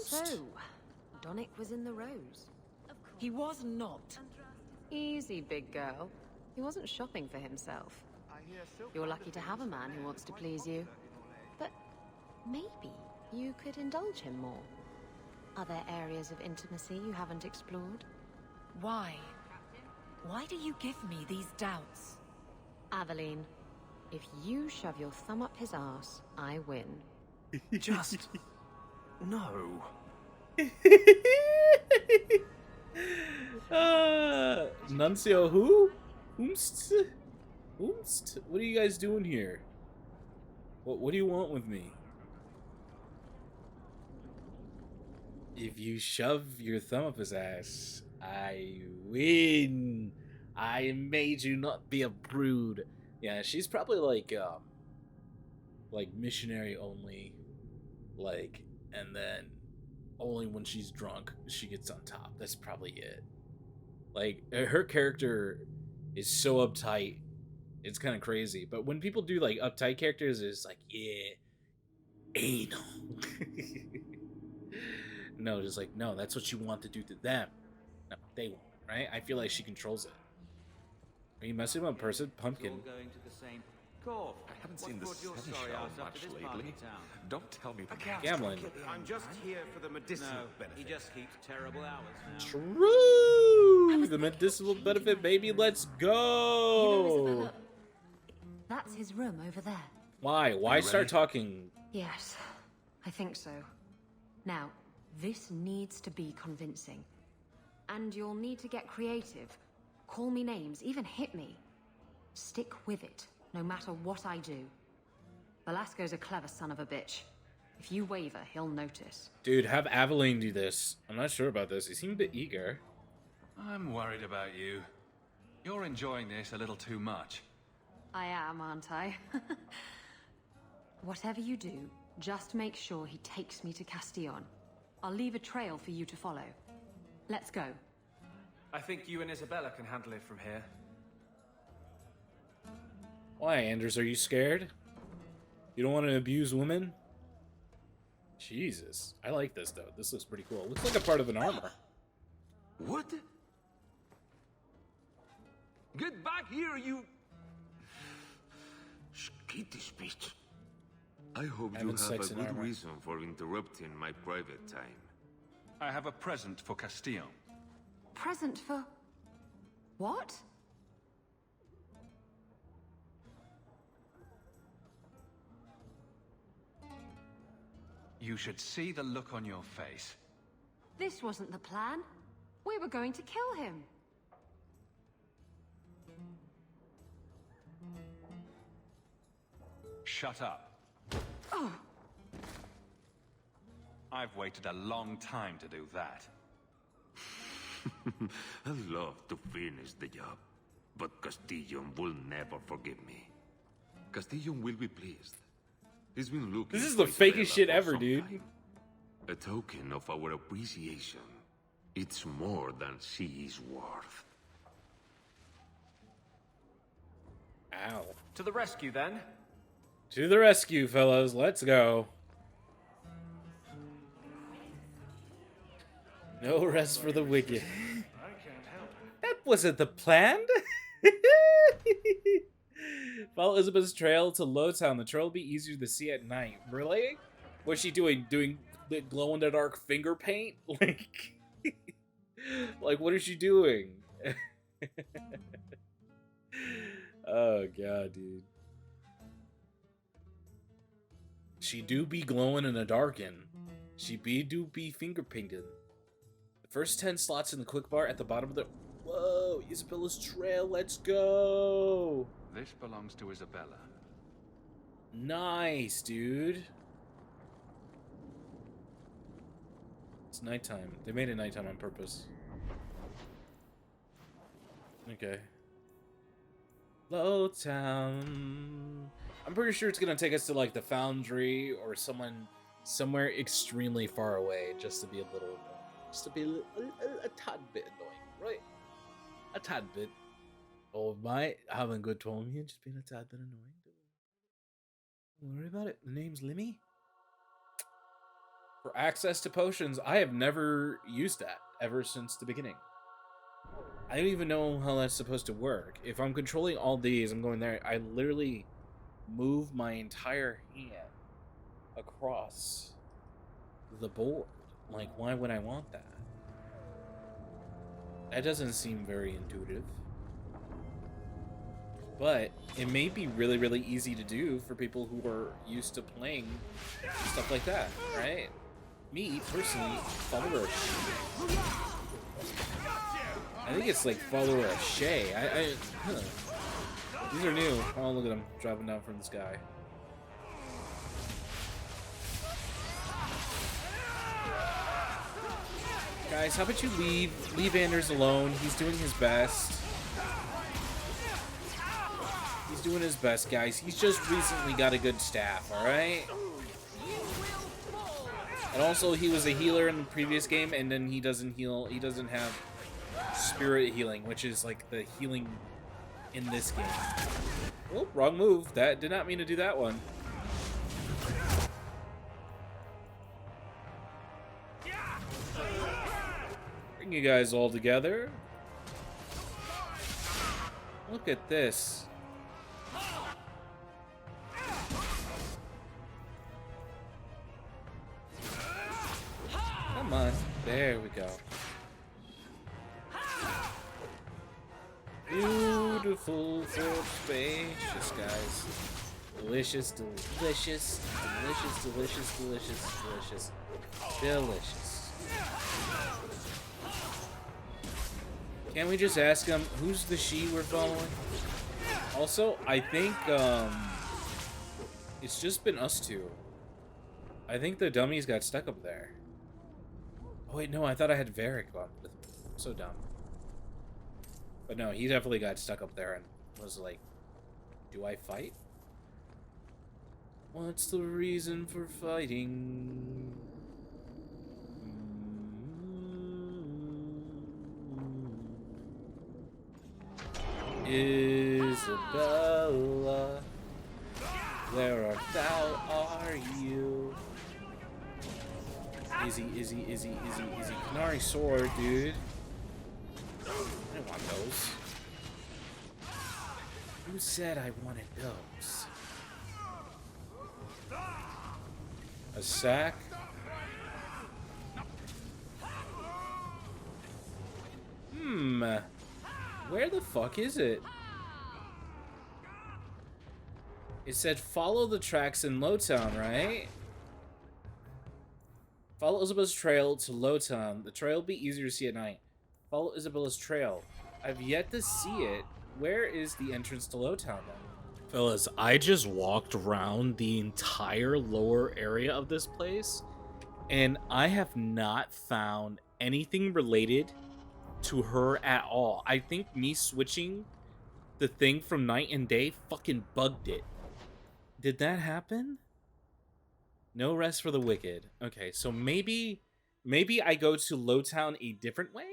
So, Donick was in the Rose. He was not. Easy, big girl. He wasn't shopping for himself. You're lucky to have a man who wants to please you. But maybe you could indulge him more. Are there areas of intimacy you haven't explored? Why? Why do you give me these doubts? Aveline, if you shove your thumb up his ass, I win. Just... no. Nuncio who? Oomst? Oomst? What are you guys doing here? What do you want with me? If you shove your thumb up his ass, I win. I made you not be a brood. Yeah, she's probably like missionary only, like, and then only when she's drunk she gets on top. That's probably it. Like, her character is so uptight, it's kind of crazy. But when people do like uptight characters, it's like, yeah, anal. No, just like, no, that's what you want to do to them. No, they won't, right? I feel like she controls it. Are you messing with a person? Pumpkin. I haven't seen the sun show much lately. Don't tell me that. Gambling. I'm just here for the medicinal benefit. He just keeps terrible hours now. True! The medicinal benefit, baby. Let's go! Isabella, that's his room over there. Why? Why start talking? Yes, I think so. Now, this needs to be convincing. And you'll need to get creative. Call me names, even hit me. Stick with it, no matter what I do. Velasco's a clever son of a bitch. If you waver, he'll notice. Dude, have Aveline do this. I'm not sure about this. He seemed a bit eager. I'm worried about you. You're enjoying this a little too much. I am, aren't I? Whatever you do, just make sure he takes me to Castillon. I'll leave a trail for you to follow. Let's go. I think you and Isabella can handle it from here. Why, Anders? Are you scared? You don't want to abuse women? Jesus. I like this, though. This looks pretty cool. Looks like a part of an armor. What? Get back here, you... Skittish bitch. I hope you Having have a sex in good armor. reason for interrupting my private time. I have a present for Castillon. Present for... what? You should see the look on your face. This wasn't the plan. We were going to kill him. Shut up. Oh, I've waited a long time to do that. I'd love to finish the job, but Castillon will never forgive me. Castillon will be pleased. He's been looking. This is for the fakest Isabella shit for ever, some dude. time. A token of our appreciation. It's more than she is worth. Ow. To the rescue, then. To the rescue, fellas. Let's go. No rest for the wicked. That wasn't the plan. Follow Elizabeth's trail to Lowtown. The trail will be easier to see at night. Really? What's she doing? Doing glow-in-the-dark finger paint? Like, what is she doing? Oh, God, dude. She do be glowing in the darken. She do be finger painted. The first 10 slots in the quick bar at the bottom of the... Whoa, Isabella's trail, let's go! This belongs to Isabella. Nice, dude. It's nighttime. They made it nighttime on purpose. Okay. Lowtown. I'm pretty sure it's gonna take us to like the Foundry or somewhere extremely far away, just to be a little, just to be a tad bit annoying, right? A tad bit. Oh my, having good time here, just being a tad bit annoying. Don't worry about it. The name's Limmy. For access to potions, I have never used that ever since the beginning. I don't even know how that's supposed to work. If I'm controlling all these, I'm going there. I literally move my entire hand across the board. Like, why would I want that? That doesn't seem very intuitive. But it may be really, really easy to do for people who are used to playing stuff like that, right? Me, personally, follower of Shay. I think it's like follower of Shay. These are new. Oh, look at them dropping down from the sky. Guys, how about you leave Anders alone? He's doing his best. He's doing his best, guys. He's just recently got a good staff, alright? And also, he was a healer in the previous game, and then he doesn't heal. He doesn't have spirit healing, which is like the healing in this game. Oh, wrong move. That did not mean to do that one. Bring you guys all together. Look at this. Come on. There we go. Beautiful, full, spacious, guys. Delicious, delicious, delicious, delicious, delicious, delicious, delicious. Can't we just ask him who's the she we're following? Also, I think it's just been us two. I think the dummies got stuck up there. Oh wait, no, I thought I had Varric on with me. I'm so dumb. But no, he definitely got stuck up there and was like, do I fight? What's the reason for fighting? Isabella, where art thou, are you? Easy. Canary sword, dude. I didn't want those. Who said I wanted those? A sack? Where the fuck is it? It said follow the tracks in Lowtown, right? Follow Isabella's trail to Lowtown. The trail will be easier to see at night. Follow Isabella's trail. I've yet to see it. Where is the entrance to Lowtown then? Fellas, I just walked around the entire lower area of this place, and I have not found anything related to her at all. I think me switching the thing from night and day fucking bugged it. Did that happen? No rest for the wicked. Okay, so maybe I go to Lowtown a different way?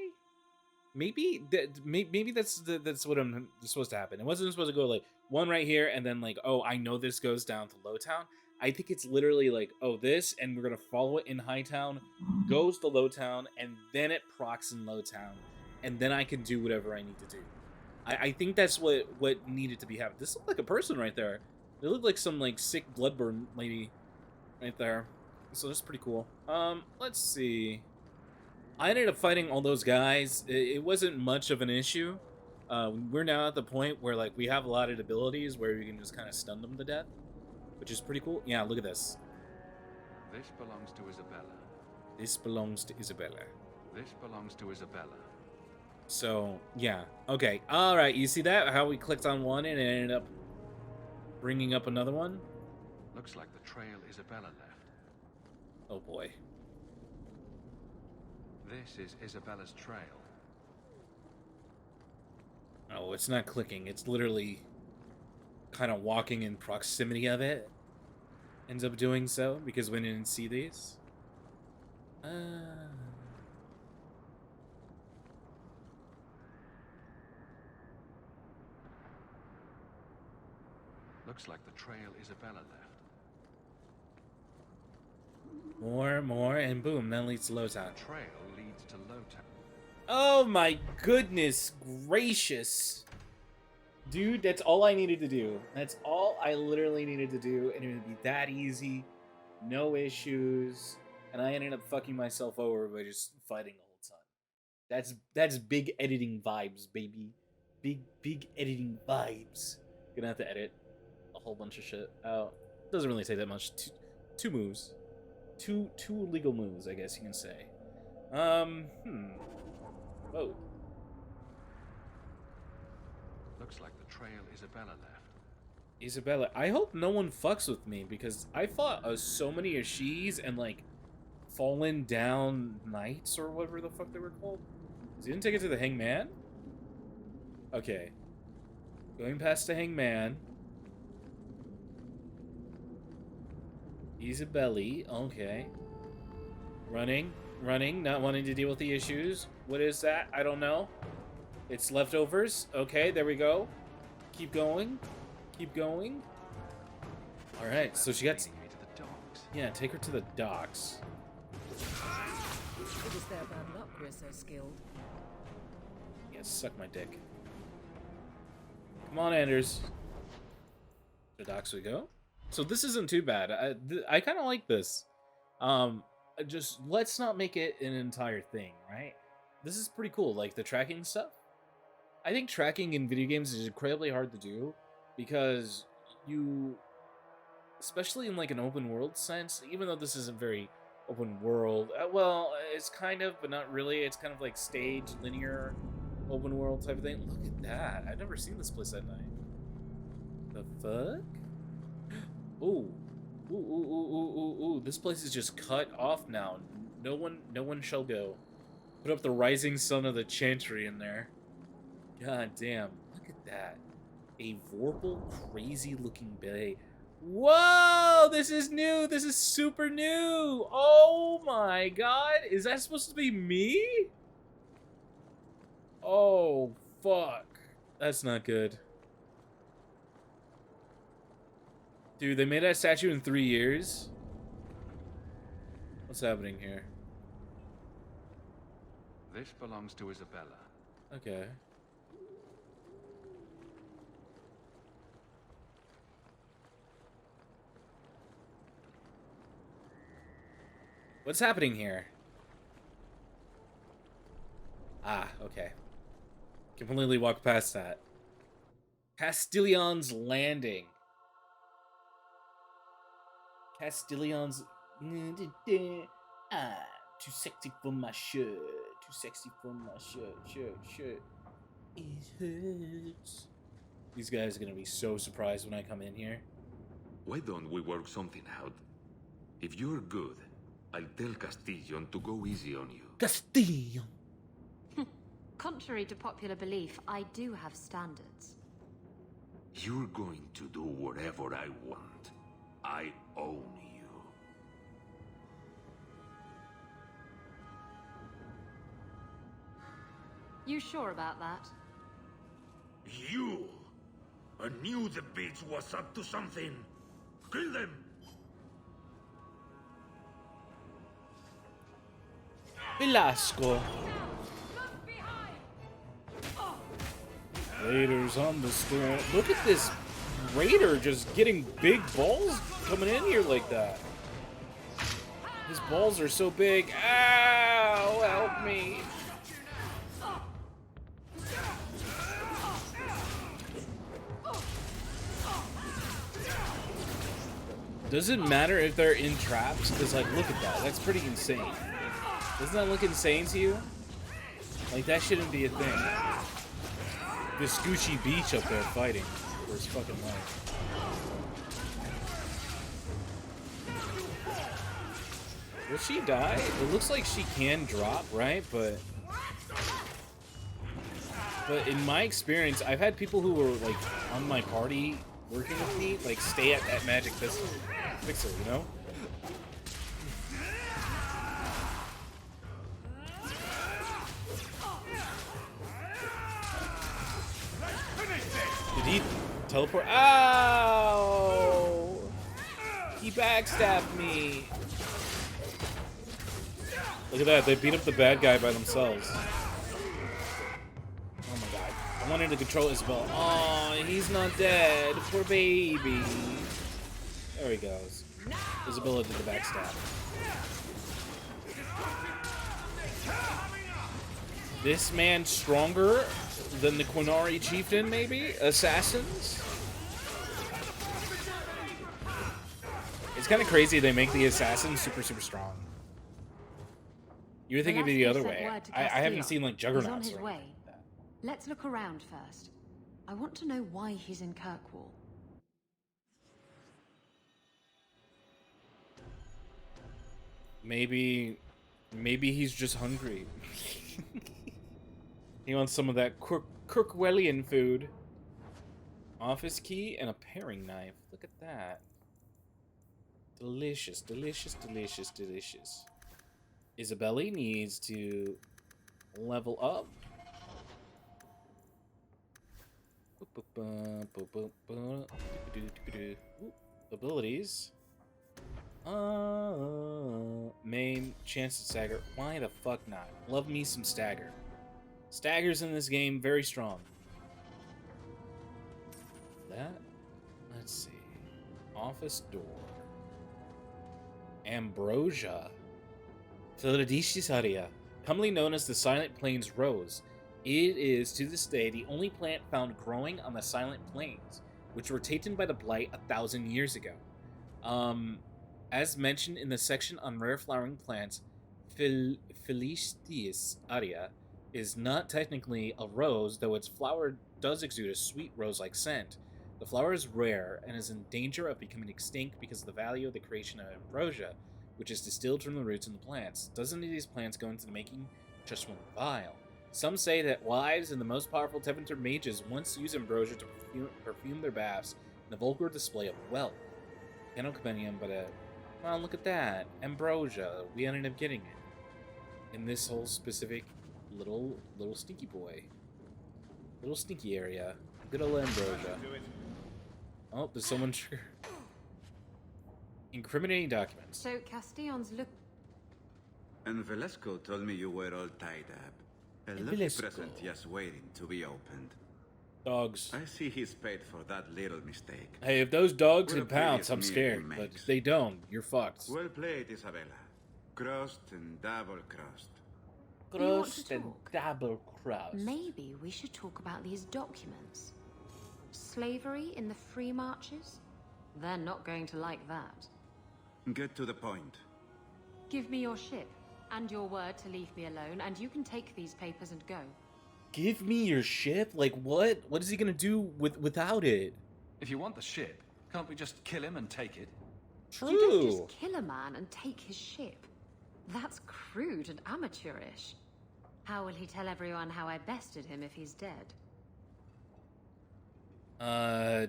Maybe that's what I'm supposed to happen. It wasn't supposed to go like one right here and then like, oh, I know this goes down to Lowtown. I think it's literally like, oh, this, and we're gonna follow it in Hightown, goes to Lowtown, and then it procs in Lowtown, and then I can do whatever I need to do. I think that's what needed to be happening. This looked like a person right there. It looked like some like sick Bloodborne lady right there. So that's pretty cool. Let's see. I ended up fighting all those guys. It wasn't much of an issue. We're now at the point where like we have a lot of abilities where we can just kind of stun them to death, which is pretty cool. Yeah, look at this. This belongs to Isabella. This belongs to Isabella. This belongs to Isabella. So, yeah. Okay. All right. You see that? How we clicked on one and it ended up bringing up another one? Looks like the trail Isabella left. Oh, boy. This is Isabella's trail. Oh, it's not clicking. It's literally kind of walking in proximity of it. Ends up doing so because we didn't see these. Looks like the trail Isabella left. More, and boom, that leads to Lowtown. The trail leads to Lowtown. Oh my goodness gracious. Dude, that's all I needed to do. That's all I literally needed to do, and it would be that easy. No issues. And I ended up fucking myself over by just fighting the whole time. That's big editing vibes, baby. Big editing vibes. Gonna have to edit a whole bunch of shit out. Doesn't really take that much. Two moves. Two legal moves, I guess you can say. Whoa. Looks like the trail Isabella left. Isabella, I hope no one fucks with me, because I fought so many Ashis and, like, fallen down knights or whatever the fuck they were called. So you didn't take it to the hangman? Okay. Going past the hangman. Isabella, okay. Running, not wanting to deal with the issues. What is that? I don't know. It's leftovers. Okay, there we go. Keep going. Alright, so she got... Taking me to the docks. Yeah, take her to the docks. It is their bad luck we're so skilled. Yeah, suck my dick. Come on, Anders. The docks we go. So this isn't too bad. I kind of like this. Just let's not make it an entire thing, right? This is pretty cool. Like the tracking stuff. I think tracking in video games is incredibly hard to do because you, especially in like an open world sense, even though this isn't very open world. Well, it's kind of, but not really. It's kind of like stage, linear, open world type of thing. Look at that. I've never seen this place at night. The fuck? Ooh. Ooh. This place is just cut off now. No one shall go. Put up the rising sun of the Chantry in there. God damn. Look at that. A Vorpal crazy looking bay. Whoa! This is new! This is super new! Oh my god! Is that supposed to be me? Oh, fuck. That's not good. Dude, they made that statue in 3 years? What's happening here? This belongs to Isabella. Okay. What's happening here? Ah, okay. Completely walk past that. Castillion's Landing. Castillion's... Ah, too sexy for my shirt. Too sexy for my shirt. It hurts. These guys are gonna be so surprised when I come in here. Why don't we work something out? If you're good, I'll tell Castillon to go easy on you. Castillon! Contrary to popular belief, I do have standards. You're going to do whatever I want. I own you. You sure about that? You! I knew the bitch was up to something. Kill them! Velasco. Raiders on the storm. Look at this raider just getting big balls coming in here like that. His balls are so big. Ow! Help me. Doesn't matter if they're in traps, because, like, look at that. That's pretty insane. Doesn't that look insane to you? Like, that shouldn't be a thing. The Scoochie Beach up there fighting for his fucking life. Will she die? It looks like she can drop, right? But in my experience, I've had people who were, like, on my party working with me, like, stay at that magic fixer, you know? Did he teleport? Ow! He backstabbed me. Look at that, they beat up the bad guy by themselves. Oh my god. I wanted to control Isabella. Oh, he's not dead. Poor baby. There he goes. Isabella did the backstab. This man stronger than the Quinari chieftain, maybe? Assassins? It's kind of crazy they make the assassins super, super strong. You would think it'd be the other way. I haven't seen, like, Juggernauts or anything like that. Let's look around first. I want to know why he's in Kirkwall. Maybe he's just hungry. He wants some of that Kirkwellian food. Office key and a paring knife. Look at that. Delicious, delicious, delicious, delicious. Isabella needs to level up. Abilities. Main chance to stagger. Why the fuck not? Love me some stagger. Staggers in this game, very strong. That, let's see. Office door. Ambrosia. Philadelphia, commonly known as the Silent Plains Rose. It is, to this day, the only plant found growing on the Silent Plains, which were taken by the Blight 1,000 years ago. As mentioned in the section on rare flowering plants, Philistius aria is not technically a rose, though its flower does exude a sweet rose-like scent. The flower is rare and is in danger of becoming extinct because of the value of the creation of ambrosia, which is distilled from the roots in the plants. Dozens of these plants go into the making just one vial. Some say that wives and the most powerful Tevinter mages once used ambrosia to perfume their baths in the vulgar display of wealth. Cannot compendium, but well, look at that. Ambrosia. We ended up getting it. In this whole specific little stinky boy. Little stinky area. Good old ambrosia. Oh, there's someone trigger. Incriminating documents. So Castillon's look. And Velasco told me you were all tied up. A And lovely Velasco. present just waiting to be opened. Dogs. I see he's paid for that little mistake. Hey, if those dogs What a can pounce, brilliant I'm meal scared. he But makes. if they don't, you're fucked. Well played, Isabella. Crossed and double crossed. You want Crust to and talk? double crust. Maybe we should talk about these documents. Slavery in the free marches? They're not going to like that. Get to the point. Give me your ship, and your word to leave me alone, and you can take these papers and go. Give me your ship? Like what? What is he gonna do without it? If you want the ship, can't we just kill him and take it? You don't True. just kill a man and take his ship. That's crude and amateurish. How will he tell everyone how I bested him if he's dead?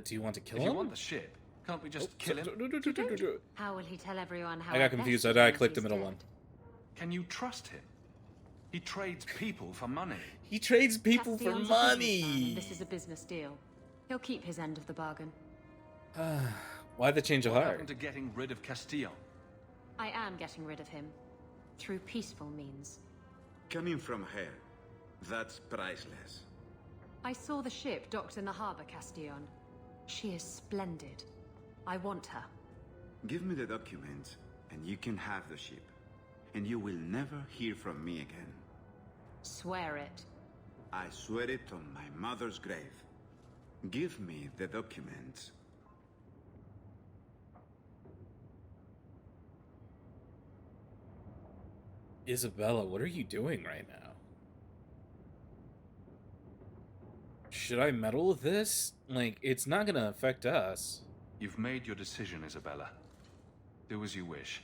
Do you want to kill If him? you want the ship, can't we just kill him? How will he tell everyone how I got confused. I clicked the middle one. Can you trust him? He trades people for money. He trades people for Castillon's a businessman, money. and this is a business deal. He'll keep his end of the bargain. Why the change of What heart? happened to getting rid of Castillon? I am getting rid of him. Through peaceful means. Coming from her, that's priceless. I saw the ship docked in the harbor, Castillon. She is splendid. I want her. Give me the documents, and you can have the ship. And you will never hear from me again. Swear it. I swear it on my mother's grave. Give me the documents. Isabella, what are you doing right now? Should I meddle with this? Like, it's not gonna affect us. You've made your decision, Isabella. Do as you wish.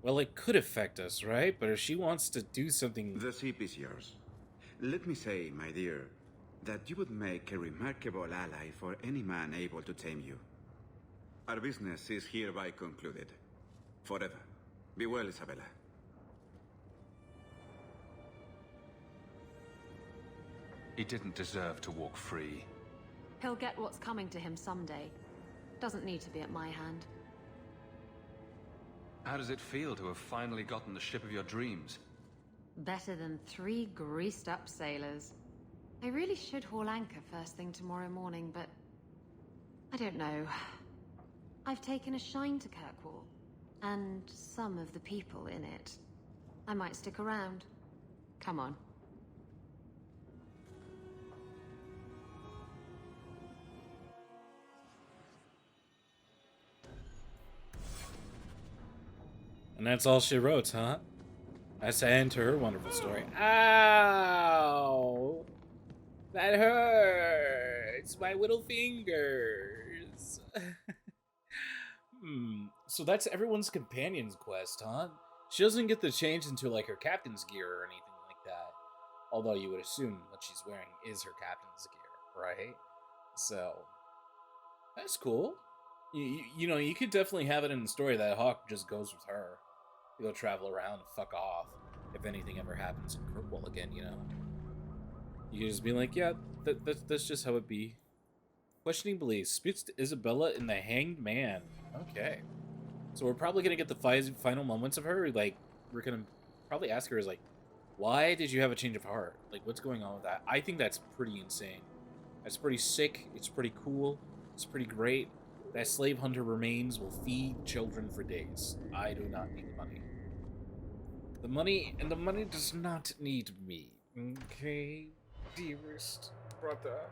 Well, it could affect us, right? But if she wants to do something... The ship is yours. Let me say, my dear, that you would make a remarkable ally for any man able to tame you. Our business is hereby concluded. Forever. Be well, Isabella. He didn't deserve to walk free. He'll get what's coming to him someday. Doesn't need to be at my hand. How does it feel to have finally gotten the ship of your dreams? Better than 3 greased-up sailors. I really should haul anchor first thing tomorrow morning, but... I don't know. I've taken a shine to Kirkwall, and some of the people in it. I might stick around. Come on. And that's all she wrote, huh? That's the end to her wonderful story. Ow! That hurts! My little fingers! So that's everyone's companion's quest, huh? She doesn't get to change into, like, her captain's gear or anything like that. Although you would assume what she's wearing is her captain's gear, right? So, that's cool. You know, you could definitely have it in the story that Hawk just goes with her. Go travel around and fuck off. If anything ever happens in Kirkwall again, you know. You can just be like, yeah, that's just how it be. Questioning beliefs. Speaks to Isabella in The Hanged Man. Okay. So we're probably going to get the final moments of her. Like, we're going to probably ask her, is like, why did you have a change of heart? Like, what's going on with that? I think that's pretty insane. That's pretty sick. It's pretty cool. It's pretty great. That slave hunter remains will feed children for days. I do not need money. The money does not need me. Okay, dearest brother.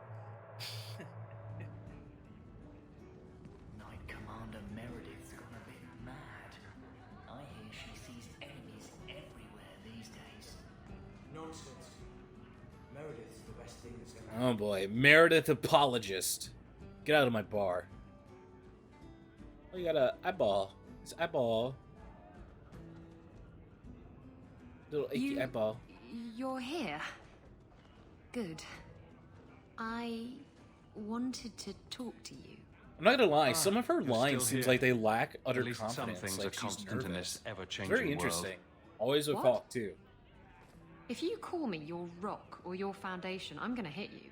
Knight Commander Meredith's gone a bit mad. I hear she sees enemies everywhere these days. Nonsense. Meredith's the best thing that's ever Oh boy, Meredith apologist. Get out of my bar. Oh, you got a eyeball. It's eyeball. Little achy eyeball. You're here. Good. I wanted to talk to you. I'm not gonna lie, some of her you're lines still seems here. like they lack utter At least some confidence. things Like are she's constant in nervous. this ever-changing Very world. interesting. Always with What? Hawk too. If you call me your rock or your foundation, I'm gonna hit you.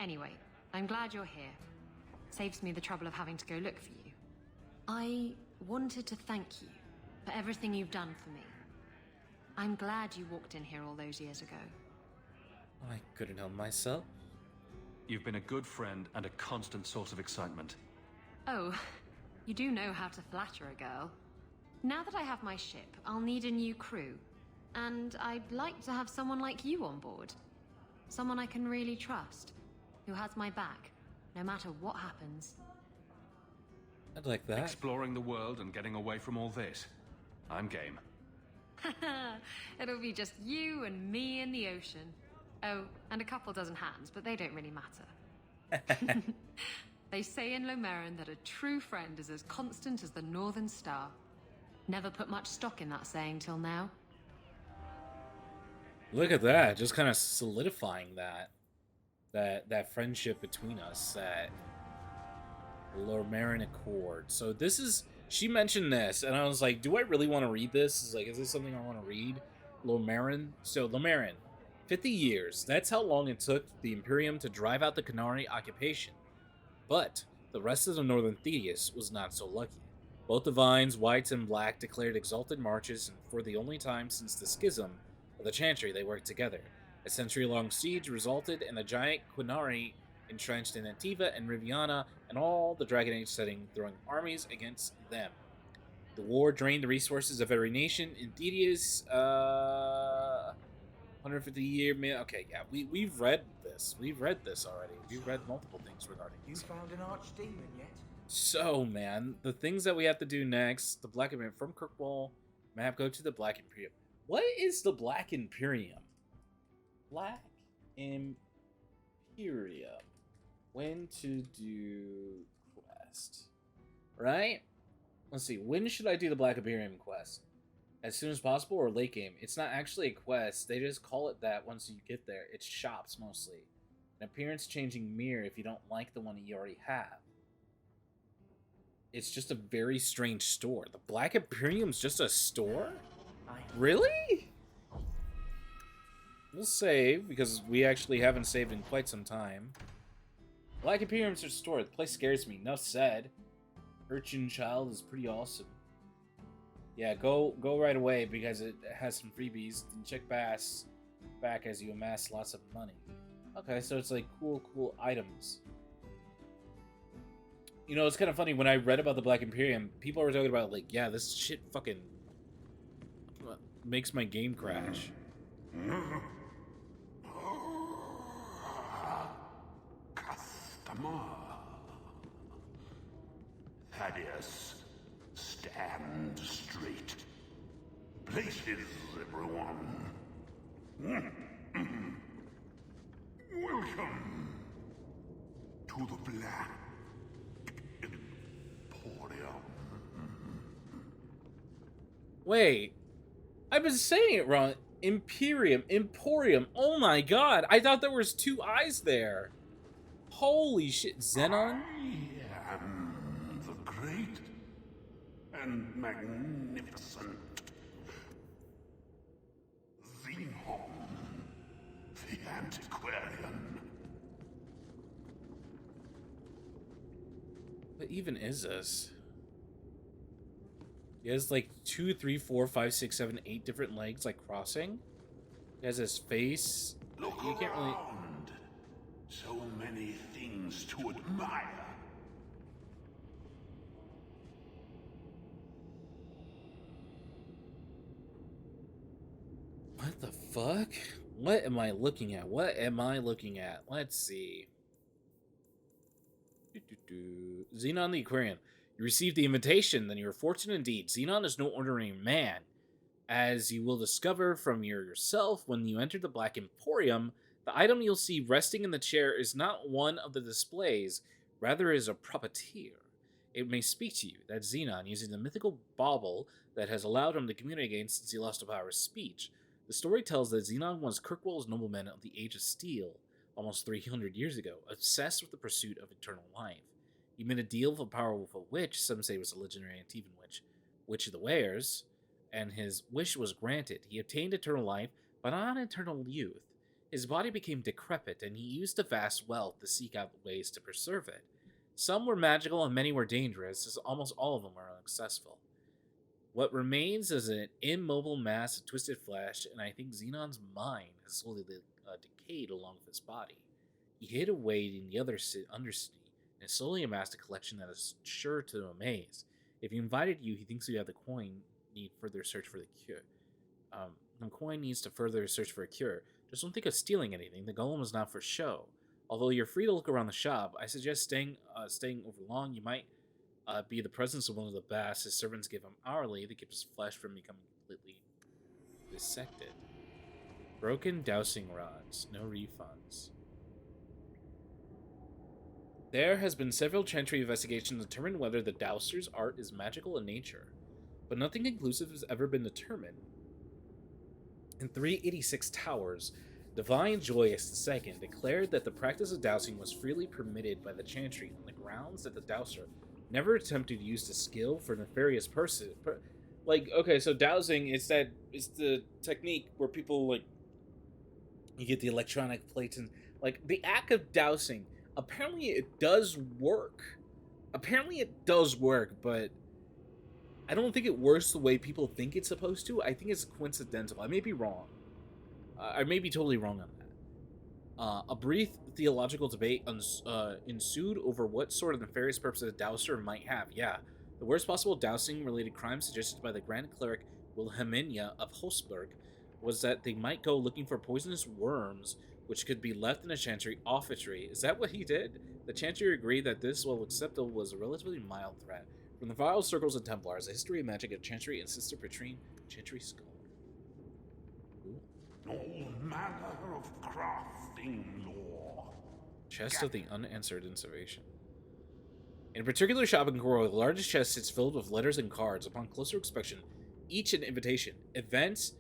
Anyway, I'm glad you're here. Saves me the trouble of having to go look for you. I wanted to thank you for everything you've done for me. I'm glad you walked in here all those years ago. I couldn't help myself. You've been a good friend and a constant source of excitement. Oh, you do know how to flatter a girl. Now that I have my ship, I'll need a new crew. And I'd like to have someone like you on board. Someone I can really trust, who has my back, no matter what happens. I'd like that. Exploring the world and getting away from all this. I'm game. It'll be just you and me in the ocean. Oh, and a couple dozen hands, but they don't really matter. They say in Lomerin that a true friend is as constant as the Northern Star. Never put much stock in that saying till now. Look at that, just kind of solidifying that friendship between us, that Lomerin Accord. So this is, she mentioned this, and I was like, do I really want to read this? Is this something I want to read? Lomerin. So Lomerin, 50 years. That's how long it took the Imperium to drive out the Qunari occupation. But the rest of the Northern Thedius was not so lucky. Both divines, whites and black, declared exalted marches, and for the only time since the schism of the Chantry, they worked together. A century-long siege resulted in a giant Qunari entrenched in Antiva and Riviana, and all the Dragon Age setting throwing armies against them. The war drained the resources of every nation in Thedius. 150-year man. Okay, yeah, we've read this. We've read this already. We've read multiple things regarding You this. found an archdemon yet? So, man, the things that we have to do next: the Black Imperium from Kirkwall map. Go to the Black Imperium. What is the Black Imperium? Black Imperium. When to do quest? Right? Let's see. When should I do the Black Imperium quest? As soon as possible or late game? It's not actually a quest. They just call it that once you get there. It's shops mostly. An appearance-changing mirror if you don't like the one you already have. It's just a very strange store. The Black Imperium's just a store? Really? We'll save, because we actually haven't saved in quite some time. Black Imperium's a store. The place scares me. Enough said. Urchin Child is pretty awesome. Yeah, go right away because it has some freebies. And check back as you amass lots of money. Okay, so it's like cool items. You know, it's kind of funny. When I read about the Black Imperium, people were talking about, like, yeah, this shit fucking makes my game crash. Customer. Thaddeus, stand straight. Places, everyone. Welcome to the Black Emporium. Wait, I've been saying it wrong. Emporium. Oh my god, I thought there was two eyes there. Holy shit, Xenon? I am the great and magnificent Xenon, the antiquarian. What even is this? He has like 2, 3, 4, 5, 6, 7, 8 different legs, like crossing. He has his face. Look You can't really. around. So many things to admire. What the fuck? What am I looking at? What am I looking at? Let's see. Xenon the Aquarian. You received the invitation, then you are fortunate indeed. Xenon is no ordinary man. As you will discover from yourself when you enter the Black Emporium, the item you'll see resting in the chair is not one of the displays, rather is a propheteer. It may speak to you, that Xenon, using the mythical bauble that has allowed him to communicate since he lost the power of speech. The story tells that Xenon was Kirkwall's nobleman of the Age of Steel, almost 300 years ago, obsessed with the pursuit of eternal life. He made a deal with a powerful witch, some say it was a legendary Antivan witch, Witch of the Wares, and his wish was granted. He obtained eternal life, but not eternal youth. His body became decrepit, and he used the vast wealth to seek out ways to preserve it. Some were magical and many were dangerous, as almost all of them were unsuccessful. What remains is an immobile mass of twisted flesh, and I think Xenon's mind has slowly decayed along with his body. He hid away in the undercity, and slowly amassed a collection that is sure to amaze. If he invited you, he thinks you have the coin need further search for the cure. The coin needs to further search for a cure. Just don't think of stealing anything. The golem is not for show. Although you're free to look around the shop, I suggest staying over long. You might be the presence of one of the baths his servants give him hourly that keeps his flesh from becoming completely dissected. Broken dowsing rods. No refunds. There has been several Chantry investigations to determine whether the dowser's art is magical in nature, but nothing conclusive has ever been determined. In 386 Towers, Divine Joyous II declared that the practice of dowsing was freely permitted by the Chantry on the grounds that the dowser never attempted to use the skill for nefarious person. Like, okay, so dowsing is the technique where people, like, you get the electronic plates and, like, the act of dowsing. Apparently it does work. But I don't think it works the way people think it's supposed to. I think it's coincidental. I may be wrong. I may be totally wrong on that. A brief theological debate ensued over what sort of nefarious purpose a dowser might have. Yeah, the worst possible dowsing-related crime suggested by the Grand Cleric Wilhelmina of Holzberg was that they might go looking for poisonous worms which could be left in a chantry off a tree. Is that what he did? The chantry agreed that this, while acceptable, was a relatively mild threat. From the vile circles of Templars, a history of magic of chantry and Sister Petrine, chantry skull. All manner of crafting lore. Chest of the unanswered observation. In a particular shopping corridor, the largest chest sits filled with letters and cards. Upon closer inspection, each an invitation. Events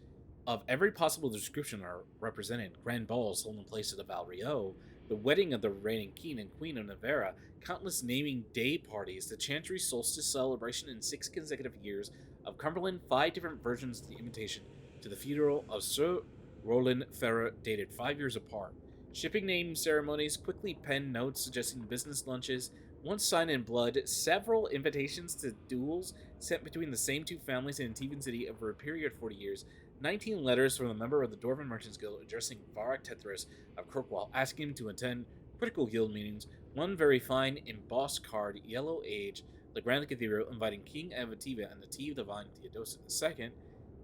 of every possible description are represented. Grand balls held in place at the Val Rio, the wedding of the reigning king and queen of Navarra, countless naming day parties, the Chantry solstice celebration in 6 consecutive years of Cumberland, 5 different versions of the invitation to the funeral of Sir Roland Ferrer dated 5 years apart. Shipping name ceremonies, quickly penned notes suggesting business lunches, Once signed in blood, several invitations to duels sent between the same two families in Antivan City over a period of 40 years, 19 letters from a member of the Dwarven Merchants Guild addressing Varak Tethras of Kirkwall, asking him to attend critical guild meetings, one very fine embossed card, Yellow Age, the Grand Cathedral, inviting King Avativa and the Tea of Divine Theodosia II.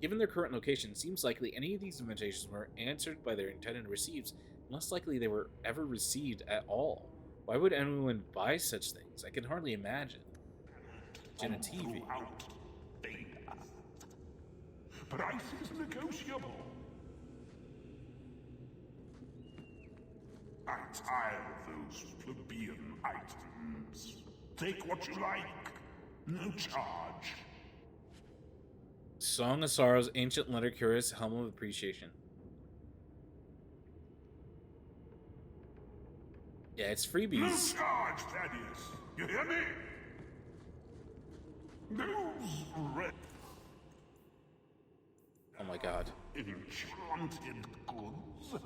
Given their current location, it seems likely any of these invitations were answered by their intended receives, less likely they were ever received at all. Why would anyone buy such things? I can hardly imagine. Genitivi. Price is negotiable. I tire of those plebeian items. Take what you like. No charge. Song of Sorrows, Ancient Letter Curious, Helm of Appreciation. Yeah, it's freebies. No charge, Thaddeus. You hear me? Those red Oh my god. enchanted goods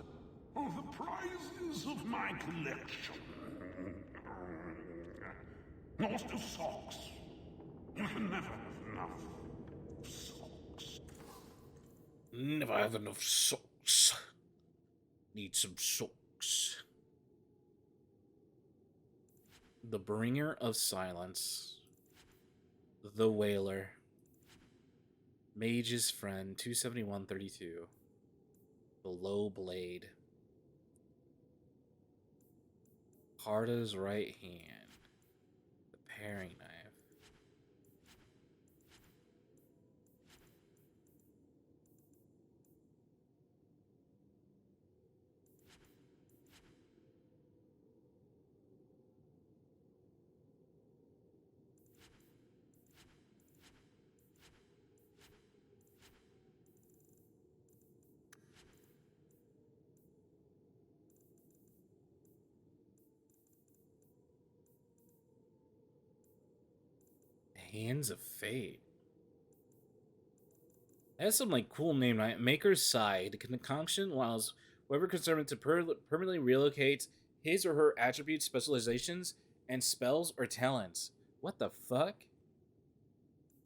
are the prizes of my collection. Lost to socks. You can never have enough socks. Never have enough socks. Need some socks. The Bringer of Silence. The Wailer. Mage's Friend, 271.32. The Low Blade. Harda's Right Hand. The Paring Knife. Hands of Fate. That's some like cool name, right? Maker's Side. The concoction allows whoever concerned to permanently relocate his or her attributes, specializations, and spells or talents. What the fuck?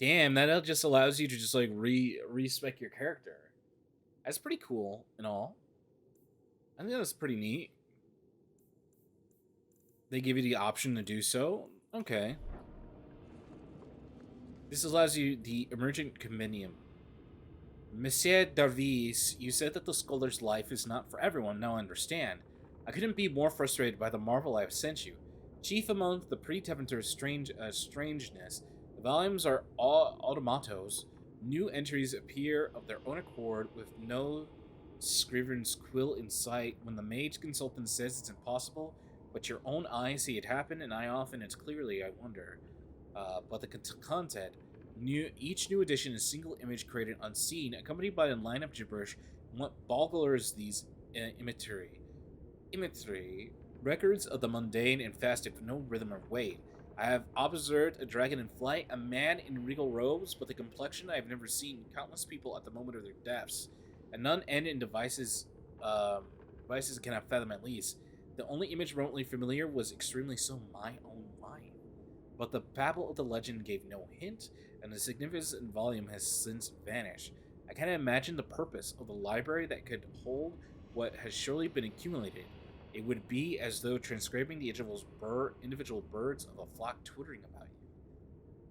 Damn, that just allows you to just like respec your character. That's pretty cool and all. I think that's pretty neat. They give you the option to do so. Okay. This allows you the Emergent Compendium. Monsieur Darvis, you said that the scholar's life is not for everyone. Now I understand. I couldn't be more frustrated by the marvel I have sent you. Chief among the pre-Tevinter's strangeness, the volumes are all automatos. New entries appear of their own accord with no scrivener's quill in sight. When the mage consultant says it's impossible, but your own eyes see it happen, and I often it's clearly, I wonder. But the content, each new edition is a single image created unseen, accompanied by a line of gibberish, and what boggles these imagery, records of the mundane and fast if no rhythm or weight. I have observed a dragon in flight, a man in regal robes, but the complexion I have never seen, countless people at the moment of their deaths, and none end in devices cannot fathom at least. The only image remotely familiar was extremely so my own mind. But the babble of the legend gave no hint, and the significance and volume has since vanished. I cannot imagine the purpose of the library that could hold what has surely been accumulated. It would be as though transcribing the individual birds of a flock twittering about you.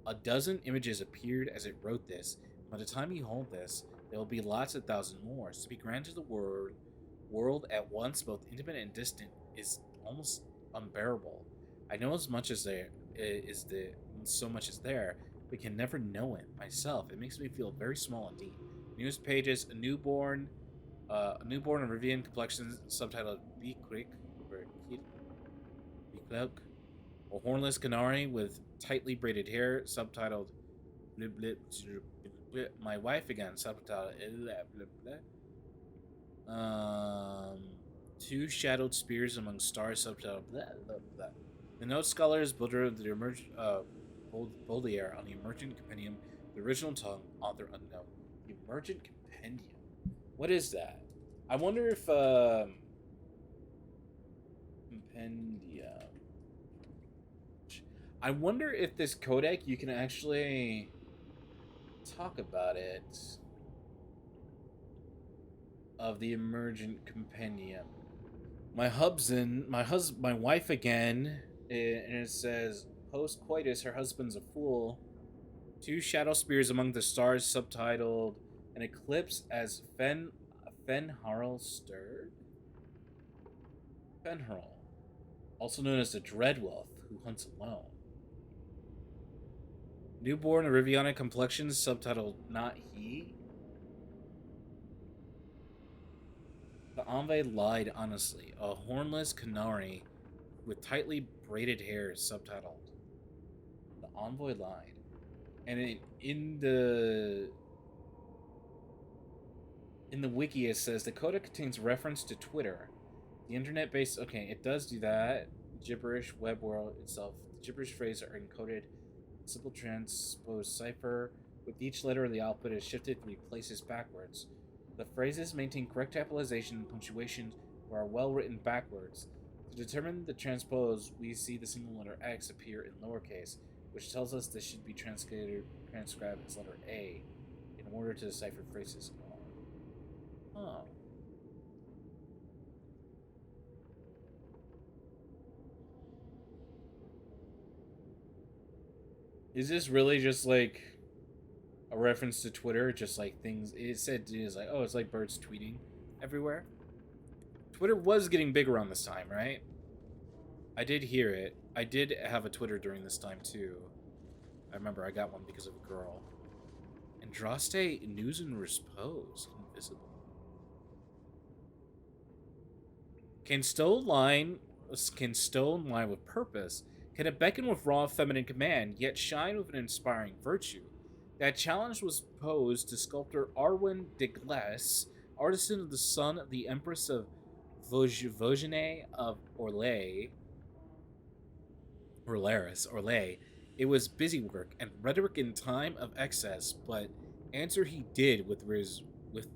A dozen images appeared as it wrote this. By the time you hold this, there will be lots of thousand more. To be granted the world at once, both intimate and distant, is almost unbearable. I know as much as so much is there, but can never know it myself. It makes me feel very small indeed. News pages, a newborn and Rivian complexion, subtitled Be Quick, or a hornless canary with tightly braided hair, subtitled blip, blip, blip, blip, My Wife Again, subtitled blip, blip. Two shadowed spears among stars, subtitled blah, blah, blah. The note scholars Baudelaire on the Emergent Compendium, the original tongue, author unknown. The Emergent Compendium. What is that? I wonder if compendium. I wonder if this codec, you can actually talk about it. Of the emergent compendium. My wife again, and it says, post-coitus, her husband's a fool. 2 shadow spears among the stars, subtitled, an eclipse as Fenharl stirred? Fenharl, also known as the Dreadwolf, who hunts alone. Newborn Riviana complexions, subtitled, not he? The envoy lied honestly. A hornless canary with tightly braided hair, subtitled. The envoy lied. And in the wiki it says the coda contains reference to Twitter. The internet-based... Okay, it does do that. Gibberish web world itself. The gibberish phrases are encoded in simple transposed cipher. With each letter of the alphabet is shifted 3 places backwards. The phrases maintain correct capitalization and punctuation but are well written backwards. To determine the transpose, we see the single letter X appear in lowercase, which tells us this should be transcribed as letter A in order to decipher phrases. Oh. Is this really just like a reference to Twitter? Just like things it said is like, oh, it's like birds tweeting everywhere. Twitter was getting big around this time, right? I did hear it. I did have a Twitter during this time too. I remember I got one because of a girl. Andraste news and repose invisible. Can stone lie with purpose? Can it beckon with raw feminine command, yet shine with an inspiring virtue? That challenge was posed to sculptor Arwin de Gless, artisan of the son of the Empress of Vosgene of Orlais. It was busy work and rhetoric in time of excess, but answer he did with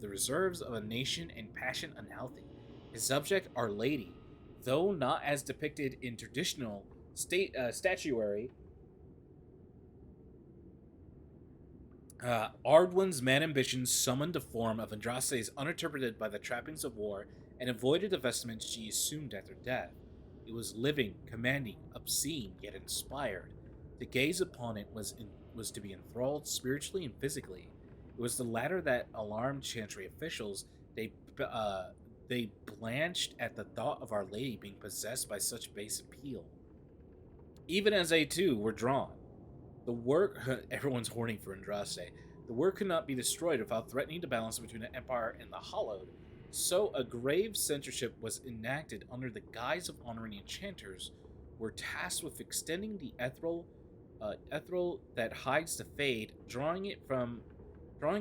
the reserves of a nation and passion unhealthy. His subject, Our Lady, though not as depicted in traditional statuary, Ardwin's mad ambitions summoned a form of Andraste's uninterpreted by the trappings of war and avoided the vestments she assumed after death. It was living, commanding, obscene, yet inspired. To gaze upon it was to be enthralled spiritually and physically. It was the latter that alarmed Chantry officials. They blanched at the thought of Our Lady being possessed by such base appeal. Even as they too were drawn. The work... Everyone's horny for Andraste. The work could not be destroyed without threatening the balance between the Empire and the Hallowed. So a grave censorship was enacted under the guise of honoring enchanters, were tasked with extending the ethereal that hides the fade, drawing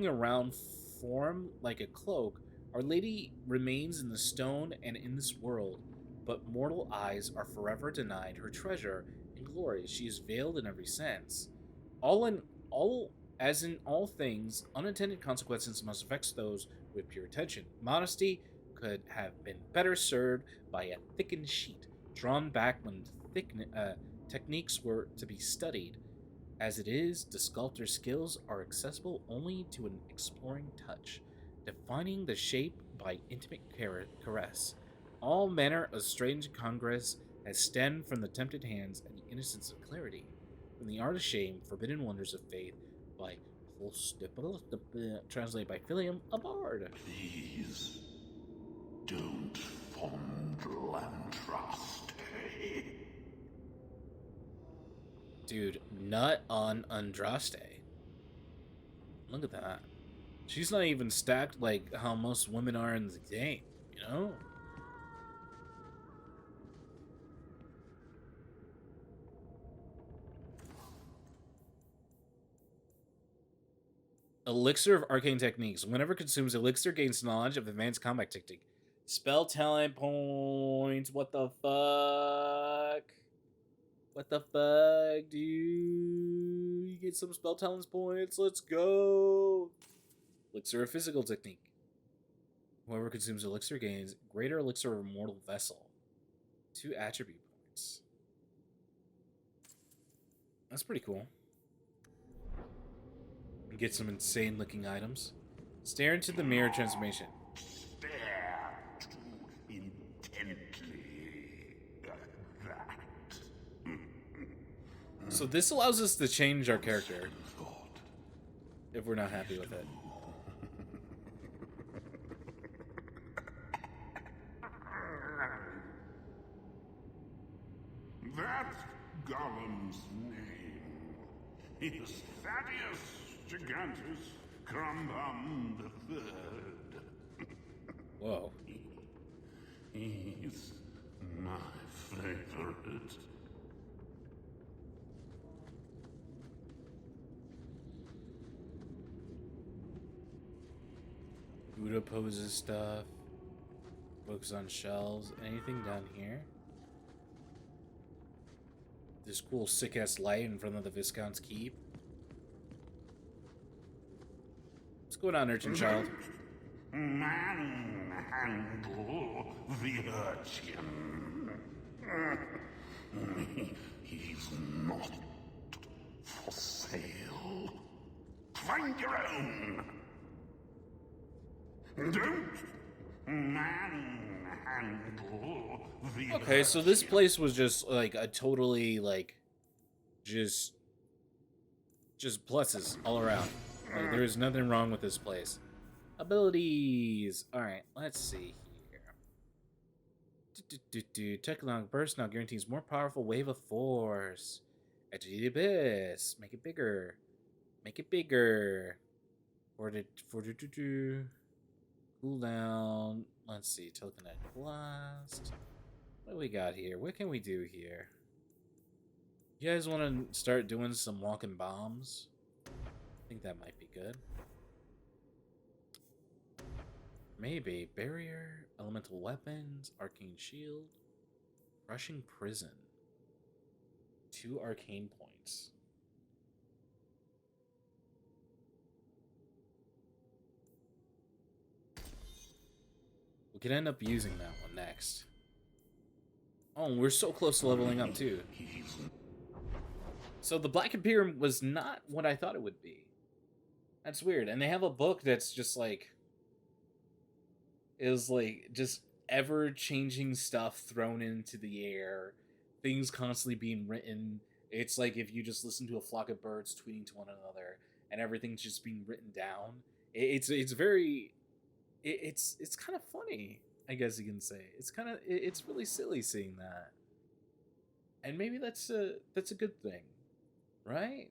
around form like a cloak. Our Lady remains in the stone and in this world, but mortal eyes are forever denied her treasure and glory. She is veiled in every sense. As in all things, unintended consequences must affect those with pure attention. Modesty could have been better served by a thickened sheet, drawn back when techniques were to be studied. As it is, the sculptor's skills are accessible only to an exploring touch, defining the shape by intimate caress. All manner of strange congress has stemmed from the tempted hands and the innocence of clarity, from the art of shame, forbidden wonders of faith, by translated by Philium, a bard. Please, don't fondle Andraste. Dude, nut on Andraste. Look at that. She's not even stacked like how most women are in the game, you know? Elixir of Arcane Techniques. Whenever consumes elixir, gains knowledge of advanced combat technique. Spell talent points. What the fuck? What the fuck, dude? You get some spell talents points. Let's go. Elixir of Physical Technique. Whoever consumes elixir gains greater elixir of Immortal Vessel. 2 attribute points. That's pretty cool. And get some insane looking items. Stare into the mirror transformation. Stare too intently at that. So this allows us to change our character if we're not happy with it. That's Gollum's name. Is Thaddeus Gigantus Crumbum the Third. Whoa. He's my favorite. Buddha poses stuff. Books on shelves. Anything down here? This cool sick ass light in front of the Viscount's keep. What's going on, urchin child? Manhandle the urchin. He's not for sale. Find your own. Don't manhandle the Okay, so this place was just like a totally like just pluses all around. Like there is nothing wrong with this place. Abilities. All right, let's see here. Technological burst now guarantees more powerful wave of force. Enter the abyss. Make it bigger. Make it bigger. Cooldown. Let's see. Telekinetic blast. What do we got here? What can we do here? You guys want to start doing some walking bombs? I think that might be good. Maybe. Barrier, elemental weapons, arcane shield, crushing prison. 2 arcane points. We could end up using that one next. Oh, we're so close to leveling up too. So the Black Imperium was not what I thought it would be. That's weird. And they have a book that's just like... is like just ever-changing stuff thrown into the air. Things constantly being written. It's like if you just listen to a flock of birds tweeting to one another and everything's just being written down. It's very... It's kind of funny, I guess you can say. It's really silly seeing that. And maybe that's a good thing, right?